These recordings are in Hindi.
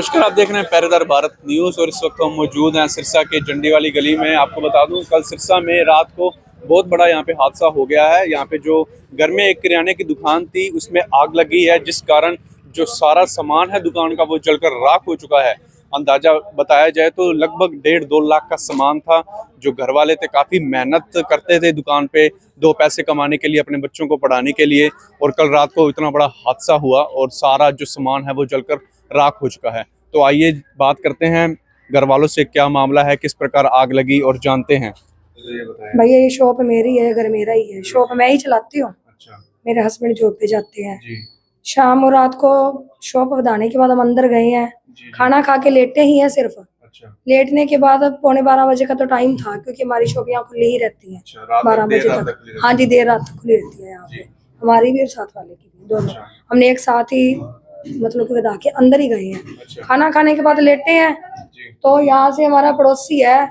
नमस्कार, आप देख रहे हैं पहरेदार भारत न्यूज़ और इस वक्त हम मौजूद हैं सिरसा के झंडी वाली गली में। आपको बता दूं, कल सिरसा में रात को बहुत बड़ा यहाँ पे हादसा हो गया है। यहाँ पे जो घर में एक किराने की दुकान थी उसमें आग लगी है, जिस कारण जो सारा सामान है दुकान का वो जलकर राख हो चुका है। अंदाजा बताया जाए तो लगभग 1.5-2 लाख का सामान था। जो घर वाले थे काफ़ी मेहनत करते थे दुकान पे 2 पैसे कमाने के लिए, अपने बच्चों को पढ़ाने के लिए, और कल रात को इतना बड़ा हादसा हुआ और सारा जो सामान है वो जलकर राख हो चुका है। तो आइए बात करते हैं घर वालों से, क्या मामला है, किस प्रकार आग लगी और जानते हैं। भैया ये शॉप मेरी है, घर मेरा ही है, शॉप मैं ही चलाती हूँ। अच्छा। मेरे हस्बैंड जॉब पे जाते हैं जी। शाम और रात को शॉप बताने के बाद हम अंदर गए हैं, खाना खा के लेटे ही हैं सिर्फ। अच्छा। लेटने के बाद अब 11:15 बजे का तो टाइम था, क्योंकि हमारी शॉप यहाँ खुली ही रहती है। अच्छा, 12 बजे तक। हाँ जी, देर रात तक खुली रहती है यहाँ पे, हमारी भी और साथ वाले की भी, दोनों। अच्छा। हमने एक साथ ही मतलब बता के अंदर ही गए हैं। अच्छा। खाना खाने के बाद लेटे हैं तो यहाँ से हमारा पड़ोसी है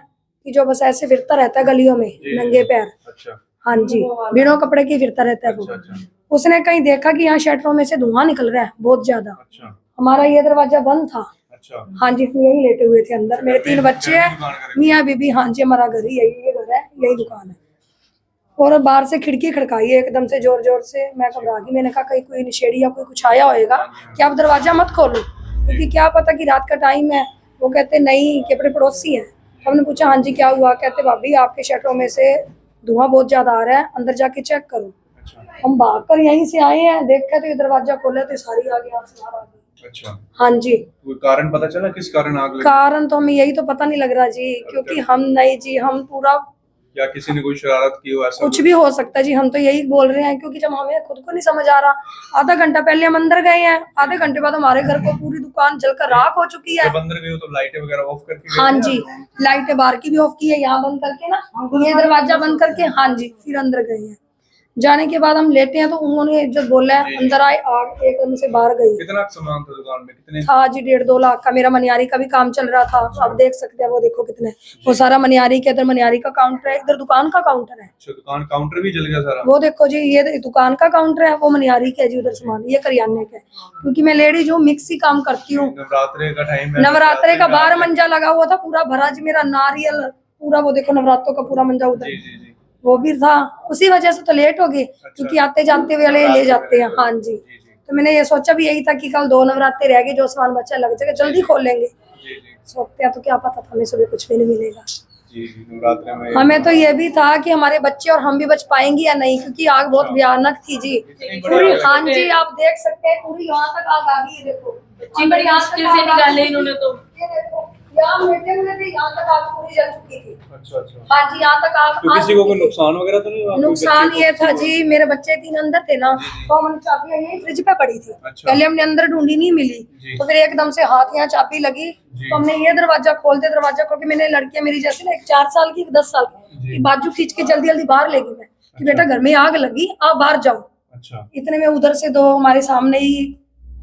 कि जो बस ऐसे फिरता रहता है गलियों में नंगे पैर। अच्छा। हाँ जी, बिना कपड़े की फिरता रहता है वो। अच्छा। उसने कहीं देखा कि यहाँ शटरों में से धुआं निकल रहा है बहुत ज्यादा। अच्छा। हमारा ये दरवाजा बंद था। अच्छा। हाँ जी, हम यही लेटे हुए थे अंदर, मेरे 3 बच्चे हैं, मियाँ बीबी। हाँ जी, हमारा घर ही यही, ये घर है, यही दुकान है। और बाहर से खिड़की खड़काई है एकदम से जोर जोर से। मैं घबरा गई, मैंने कहा कहीं कोई नशेड़ी या कोई कुछ आया होएगा कि आप दरवाजा मत खोलो, क्योंकि क्या पता कि रात का टाइम है। वो कहते नहीं कि अपने पड़ोसी हैं। हमने पूछा हाँ जी क्या हुआ, कहते भाभी आपके शटरों में से धुआं बहुत ज्यादा आ रहा है, अंदर जाके चेक करो। हम भाग कर यहीं से आए हैं, देखा तो ये दरवाजा खोला तो सारी आ गई। अच्छा। हाँ जी। कोई कारण पता चला किस कारण आग लगी? कारण तो हमें यही तो पता नहीं लग रहा जी, क्योंकि हम नहीं जी, हम पूरा, या किसी ने कोई शरारत की हो, ऐसा कुछ भी हो सकता है जी। हम तो यही बोल रहे हैं, क्योंकि जब हमें खुद को नहीं समझ आ रहा। आधा घंटा पहले हम अंदर गए हैं, आधे घंटे बाद हमारे घर को पूरी दुकान जलकर राख हो चुकी है। जब अंदर गए हो तो लाइटें वगैरह ऑफ करके? हाँ जी, लाइटें बाहर की भी ऑफ की है, यहाँ बंद करके ना, ये दरवाजा बंद करके। हाँ जी, फिर अंदर गए हैं। जाने के बाद हम लेटे हैं तो उन्होंने जब बोला है अंदर आए, आग एकदम से बाहर गई। कितना सामान था दुकान में? कितने था जी? 1.5-2 लाख का। मेरा मनियारी का भी काम चल रहा था, आप देख सकते हैं, वो देखो कितने, वो सारा मनियारी के, इधर मनियारी का काउंटर है, इधर दुकान का काउंटर है। अच्छा, दुकान काउंटर भी जल गया सारा? वो देखो जी, ये दुकान का काउंटर है, वो मनियारी का है जी, उधर सामान ये करियाने का है। क्योंकि मैं लेडीज हूँ, मिक्सी काम करती हूँ। नवरात्रे का टाइम है, नवरात्रे का 12 मंजा लगा हुआ था पूरा भरा जी, मेरा नारियल पूरा, वो देखो नवरात्रों का पूरा मंजा उधर वो भी था। उसी वजह से तो लेट हो गए। अच्छा। क्योंकि आते जाते वाले ले जाते हैं। हाँ जी। तो मैंने ये सोचा भी यही था कि कल 2 नवरात्रे रह गए, जो सामान बच्चा लग जाएगा जल्दी खोल लेंगे। सोचते हैं तो क्या पता था हमें सुबह कुछ भी नहीं मिलेगा। हमें तो ये भी था कि हमारे बच्चे और हम भी बच पाएंगे या नहीं, क्योंकि आग बहुत भयानक थी जी पूरी। हाँ जी, आप देख सकते हैं पूरी यहाँ तक आग आ गई है, देखो बड़ी मुश्किल से निकाले इन्होंने तो। यहाँ तक आग पूरी जल चुकी थी। अच्छा अच्छा। हाँ जी, यहाँ तक आग। तो किसी को कोई नुकसान वगैरह तो नहीं हुआ? नुकसान ये था जी, मेरे बच्चे 3 अंदर थे ना, तो हमने चाबियां यही फ्रिज पे पड़ी थी। अच्छा। पहले हमने अंदर ढूंढी, नहीं मिली, तो फिर एकदम से हाथ यहाँ चाबी लगी, तो हमने ये दरवाजा खोलते, दरवाजा खोल के मैंने लड़कियां मेरी जैसे ना, एक 4 साल की, एक 10 साल की, बाजू खींच के जल्दी जल्दी बाहर ले गई मैं कि बेटा घर में आग लगी, आप बाहर जाओ। अच्छा। इतने में उधर से 2 हमारे सामने ही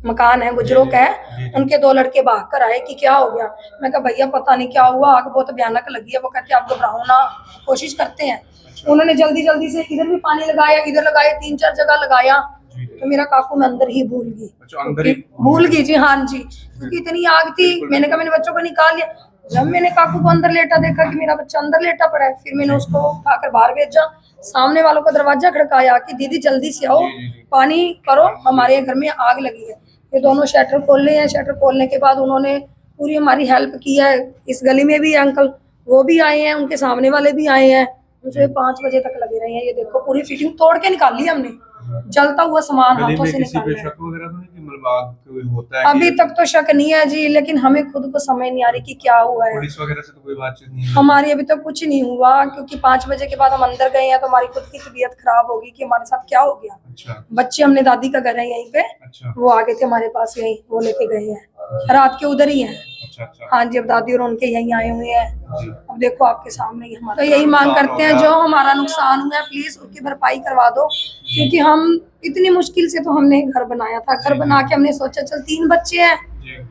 मकान है, गुजरों का है, उनके 2 लड़के भाग कर आए कि क्या हो गया। मैं कहा भैया पता नहीं क्या हुआ, आग बहुत भयानक लगी है। वो कहते आप घबराओ ना, कोशिश करते हैं। अच्छा। उन्होंने जल्दी जल्दी से इधर भी पानी लगाया, इधर लगाया, 3-4 जगह लगाया। तो मेरा काकू मैं अंदर ही भूल गई। अच्छा, अंदर ही भूल गई जी। हाँ जी, क्योंकि इतनी आग थी। मैंने कहा मैंने बच्चों को निकाल लिया। जब मैंने काकू को अंदर लेटा देखा कि मेरा बच्चा अंदर लेटा पड़ा है, फिर मैंने उसको उठाकर बाहर भेजा। सामने वालों का दरवाजा खड़काया कि दीदी जल्दी से आओ, पानी करो, हमारे घर में आग लगी है। ये दोनों शटर खोल रहे हैं। शटर खोलने के बाद उन्होंने पूरी हमारी हेल्प की है। इस गली में भी अंकल वो भी आए हैं, उनके सामने वाले भी आए हैं। मुझे 5 बजे तक लगे रहे हैं। ये देखो पूरी फिटिंग तोड़ के निकाल ली हमने, जलता हुआ सामान हाथों से निकाला। अभी तक तो शक नहीं है जी, लेकिन हमें खुद को समझ नहीं आ रही कि क्या हुआ है। पुलिस वगैरह से तो कोई बातचीत नहीं है हमारी? अभी तक कुछ नहीं हुआ, क्योंकि 5 बजे के बाद हम अंदर गए हैं तो हमारी खुद की तबीयत खराब होगी कि हमारे साथ क्या हो गया। अच्छा। बच्चे, हमने दादी का घर है यहीं पे। अच्छा। वो आगे थे हमारे पास, यहीं वो लेके गए हैं। अच्छा। रात के उधर ही है। अच्छा अच्छा। हाँ जी, अब दादी और उनके यहीं आए हुए हैं। अब देखो आपके सामने ही हमारा, तो यही मांग करते हैं जो हमारा नुकसान हुआ है प्लीज उसकी भरपाई करवा दो, क्योंकि हम इतनी मुश्किल से तो हमने घर बनाया था। घर बना के हमने सोचा चल 3 बच्चे हैं,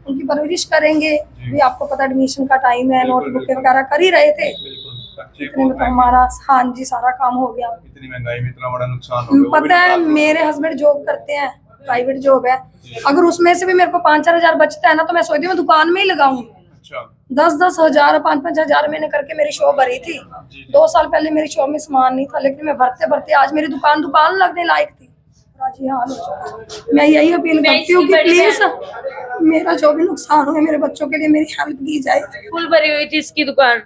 उनकी परवरिश करेंगे। भी आपको पता एडमिशन का टाइम है, नोटबुक वगैरह कर ही रहे थे, इतने में तो हमारा हाँ जी सारा काम हो गया। इतनी महंगाई में इतना बड़ा नुकसान हो गया। पता है मेरे हस्बैंड जॉब करते हैं, प्राइवेट जॉब है। अगर उसमें से भी मेरे को 5-4 हजार बचता है ना तो मैं सोचती हूँ मैं दुकान में ही लगाऊं। 10-10 हजार 5-5 हजार मैंने करके मेरी शॉप भरी थी। 2 साल पहले मेरी शॉप में सामान नहीं था, लेकिन मैं भरते भरते आज मेरी दुकान लगने लायक थी। आज ये हाल हो चुका है। मैं यही अपील करती हूँ कि प्लीज मेरा जो भी नुकसान हुआ मेरे बच्चों के लिए मेरी हेल्प की जाए। फुल भरी हुई थी इसकी दुकान।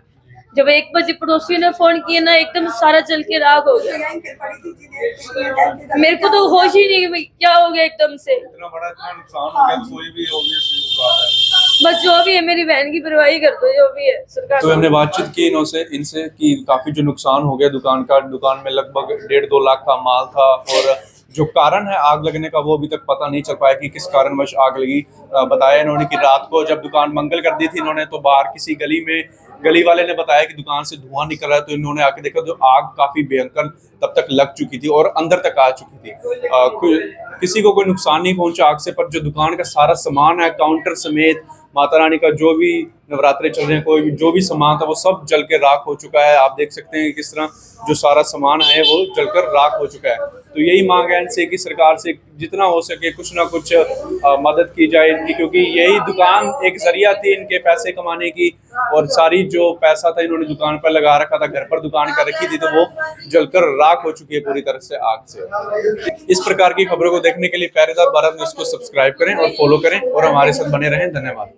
जब 1 बजे पड़ोसी ने फोन किया ना, एकदम सारा जल के राख हो गया। मेरे को तो होश ही नहीं कि भाई क्या हो गया एकदम से। इतना नुकसान हो गया, कोई भी obvious बात है। बस जो भी है मेरी बहन की परवाही कर दो, जो भी है सरकार। तो हमने बातचीत की इनसे कि काफी जो नुकसान हो गया दुकान में लगभग 1.5-2 लाख का माल था, और जो कारण है आग लगने का वो अभी तक पता नहीं चल पाया कि किस कारणवश आग लगी। बताया इन्होंने कि रात को जब दुकान मंगल कर दी थी इन्होंने, तो बाहर किसी गली वाले ने बताया कि दुकान से धुआं निकल रहा है, तो इन्होंने आके देखा तो आग काफी भयंकर तब तक लग चुकी थी और अंदर तक आ चुकी थी। किसी को कोई नुकसान नहीं पहुंचा आग से, पर जो दुकान का सारा सामान है, काउंटर समेत माता रानी का जो भी नवरात्रे चल रहे हैं कोई भी जो भी सामान था वो सब जल के राख हो चुका है। आप देख सकते हैं किस तरह जो सारा सामान है वो जलकर राख हो चुका है। तो यही मांग है इनसे कि सरकार से जितना हो सके कुछ ना कुछ मदद की जाए इनकी, क्योंकि यही दुकान एक जरिया थी इनके पैसे कमाने की, और सारी जो पैसा था इन्होंने दुकान पर लगा रखा था, घर पर दुकान कर रखी थी, तो वो जलकर राख हो चुकी है पूरी तरह से आग से। इस प्रकार की खबरों को देखने के लिए पहरेदार भारत न्यूज़ को सब्सक्राइब करें और फॉलो करें और हमारे साथ बने रहें। धन्यवाद।